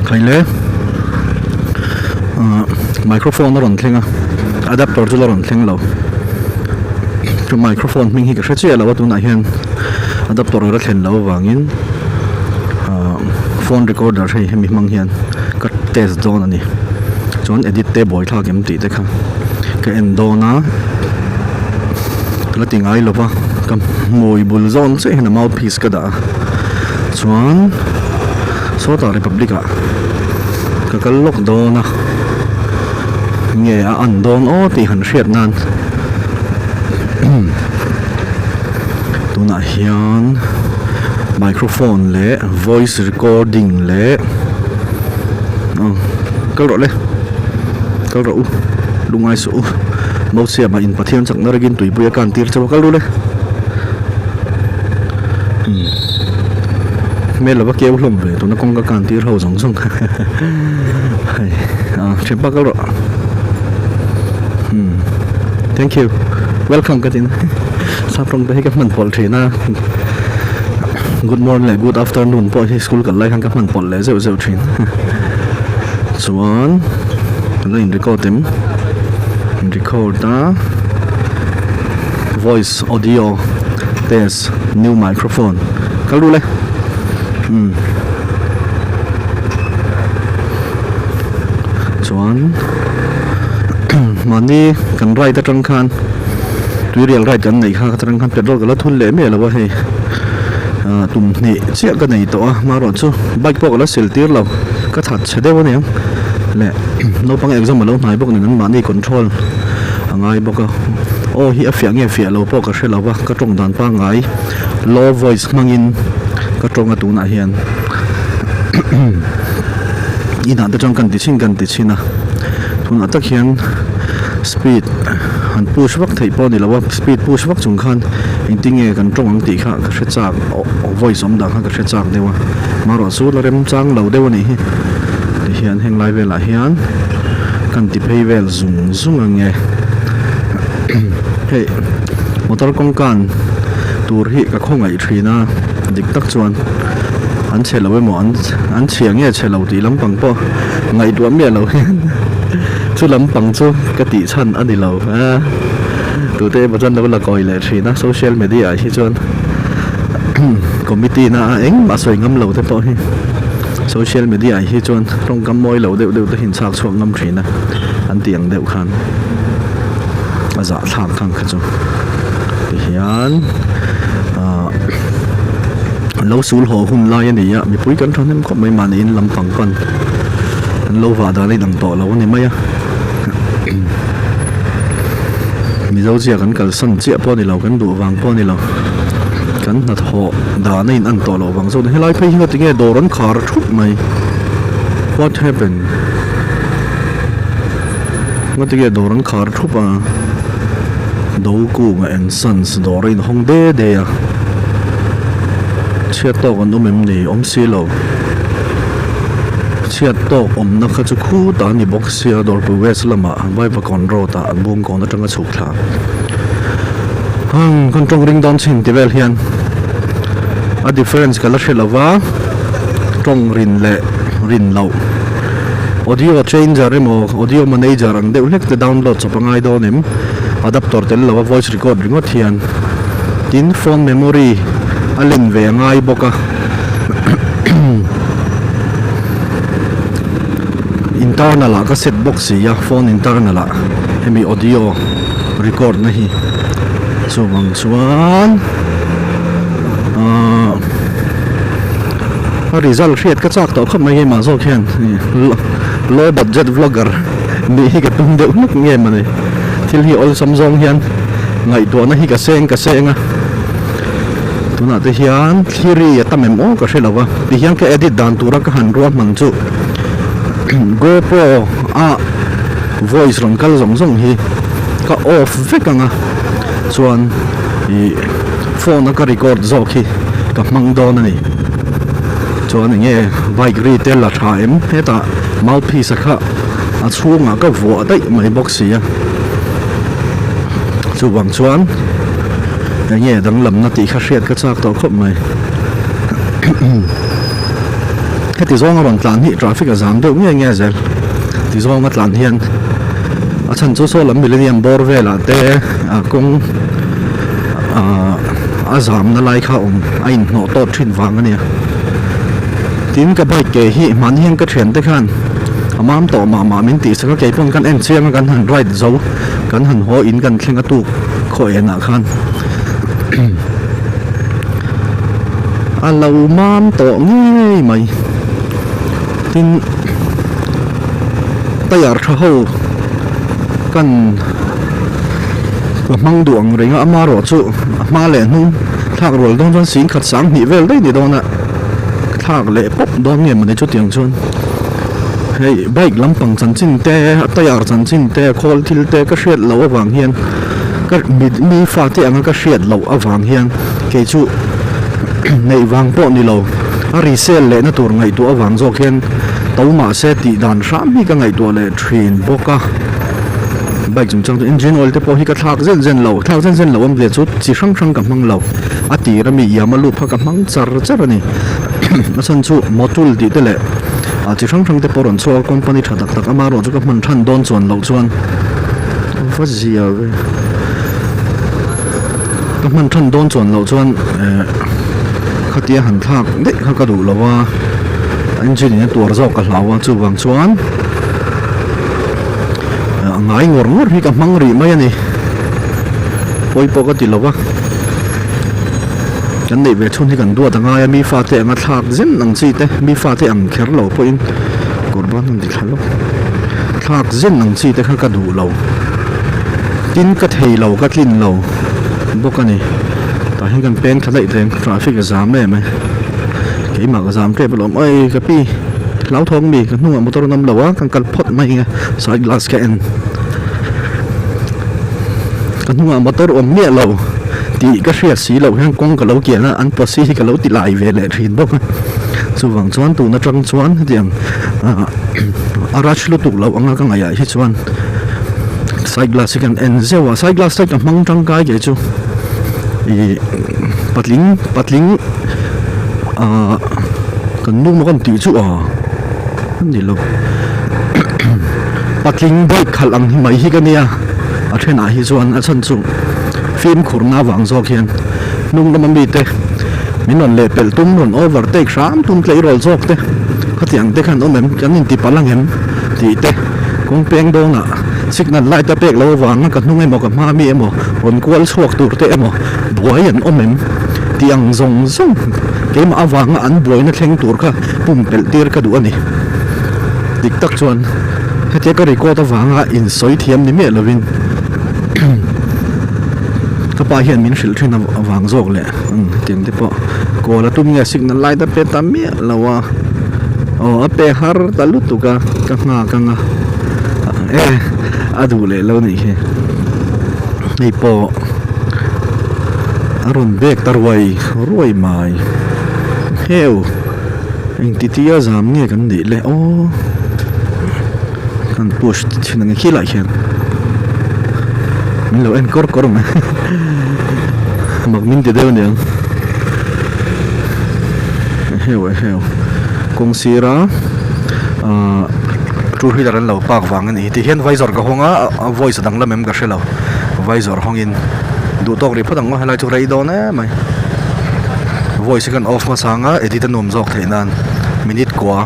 khai le microphone nó run thlenga adapter chu la run thleng lo chu microphone ming hi ka hre che lo tu na hian adapter ra thlen lo wangin phone recorder hei hemi mang hian ka test zone ani chon edit te boy tha kem ti te kha ka en do na la tingai lo ba kam moi bul zone se hena mouthpiece ka da chuan sota republica ka kal lok do na nge a an don o ti han hriat nan tuna hian microphone le voice recording le kal ro lungai su mo sia ma in pathian chak na regin tui buya kan tir chaw kal ru le me lo ba ke hlom ve to na kong ka kan tir ho jong jong hai chepa kal ro thank you welcome ka tin sa prong te ka man pol thina good morning le good afternoon po hi school kan lai hang ka man pol le zeu thin chuan la in record them record da voice audio test new microphone kalu le chuan mani kan rai ta tang khan tu real rai kan nei kha tang khan petrol kala thun le me lo wa hei tum ni chia ka nei to ma ro chu bike pok la sil tir lo ka that chede wo ne le no pang exam lo nai bok ni nan mani control angai boka o hi a fiang nge fia lo pok ka hre lo wa ka tong dan pa ngai low voice mangin ka tong atu na hian ina ta tang kan ti chin na thun atak hian speed han push wak thei po ni lawa speed push wak chung khan intinge kan tong ang ti kha ka hre chak voice om da kha ka hre chak dewa maro su la rem chang lo dewa ni hi hian heng lai vela hian kan ti phei vel zum ange hey motor kong kan tur hi ka khongai thina dik tak chuan an chelo mo an chiang nge chelo ti lampang po ngai duam me lo chu lampang chu ka ti chan ani lo tu te bajan lo la koi le thina social media hi chuan committee na eng ma soi ngam lo te po hi social media hi chuan rong kam moi lo deuh te hin chak chuak ngam thina an tiang deuh khan aza thak thang kha chu hian lo sul ho hum lai ani ya mi pui kan thon hem khop mai man in lampang kan an lo wa da nei dang to lo ni mai ya mi zo chia kan kal san chia po ni lo kan du wang po ni lo kan na tho da nei an to lo wang zo ni lai phei hi ti nge doron khar thup mai what happened ngati ge doron khar thup a do ku ma en sans dorin hong de ya chia to kan mem ni om si lo chia to om na kha chu khu ta ni box sia dor pu west lama vai pa kon ro ta an bum kon na tanga chuk tha kon tong ring don chin ti vel hian a difference kala shelawa tong rin le rin lo audio changer emo audio manager ang de ulek te download so pangai do nim adapter tel lawa voice recording o thian tin phone memory alin ve ngai boka internal ka set box ya phone internal hemi audio record na hi so bang chuan result hriat ka chak to kham mai ma zo khen low budget vlogger ni hi ka tum deuh nak nge mani thil hi ol samjong hian ngai to na hi ka senga tuna te hian theory tamem o ka hrelowa ti hian ka edit dan tura ka han ro mang chu GoPro voice ron kal zong hi ka off vekanga chuan i phone ka record zo khi ka mang do na ni chuan nge bike retail la thaim heta mouthpiece kha a chunga ka vo dai mai box ya chu bang chuan nge dang lam na ti kha hriat ka chak to khop mai cái tí zong ron tlan hi traffic jam deuh nghe zel tí zong a tlan hian a chan chu so lam millennium bor vela te kong a zam na lai kha a in no to thin wang ania tin ka bike ke hi man hian ka thian te khan amam to ma min ti saka ke pon kan en chiang kan han right zo kan han ho in kan thlenga tu khoi na khan alo mam to ngai mai tin tayar tha ho kan mang duang ringa amaro chu ma le nu thak rol dong jon sin khat sang ni vel dei ni dona thak le pop dong nge mane chu tiang chun hey bike lampang chan chin te tayar chan chin te khol thil te ka hriat lo awang hian ka mi fa te anga ka hriat lo awang hian ke chu nei wang po ni lo a resell le na tur ngai tu awang zo khen to ma se ti dan ram hi ka ngai tu le train boka bike chung chung engine oil te po hi ka thak zen lo am le chu chi sang ka mang lo a ti ra mi ya ma lu pha ka mang char ani a san chu motul ti te le a chi sang te po ron chu company tha tak ama ro chu ka man than don chon lo chuan fa ji ya ve ka man than don chon lo chuan khatia han thak de kha ka du lawa engine ne tur zo ka hlawa chu wang chuan ngai ngor hi ka mang ri mai ani poi po ka ti lawa kan nei ve chun hi kan duat anga ya mi fa te anga thak zen nang chi te mi fa te ang kher lo po in korban nan di khalo thak zen nang chi te kha ka du lo tin ka thei lo ka tlin lo bokani ta hin kan pen khalai teng traffic jam le mai ke ma ka jam te lo mai ka pi lau thong mi ka nu motor nam lawa kan kal phot mai nga side glass ka en kan nu motor om me lo ti ka hriat si lo hang kong ka lo kia na an posi ka lo ti lai ve le thin bok chu wang chuan tu na tang chuan diam arach lu tu lo anga ka ngaya hi chuan side glass kan en zewa side glass ta ka mang tang kai ge chu i patling kan nu mo kan ti chu ni lo patling bike khal ang hi mai hi ka nia a thena hi chuan a chan chu film khurna wang zo khian nung lam mi te minon le pel tum ron overtake ram tum tlei rol zok te khatiang te khan omem kan in ti palang hem ti te kong peng do na signal light ta pek lo wang ka nung emo ka ma mi emo ron kwal chuak tur te emo buai an omem tiang zong ke ma awang an buai na thleng tur kha pum pel tir ka du ani dik tak chuan hetia ka record awanga in soi thiam ni me lovin ka pa hian min hril thin awang zok le tiang te po ko la tum nge signal light ta pe ta mi lawa o ape har talu tu ka nga adu le lo ni he nei po aron bek tarwai roi mai heu eng titia zam nge kan di le o kan push thin nge khila hian min lo en kor ma mak min te deu niang heu kong sira two wheeler an lo pak wang ani ti hian visor ka honga voice dang la mem ka shelo visor hongin du tok ri phadang ma halai chu rei do na mai voice kan off ma sanga edit an nom jok theinan minute kwa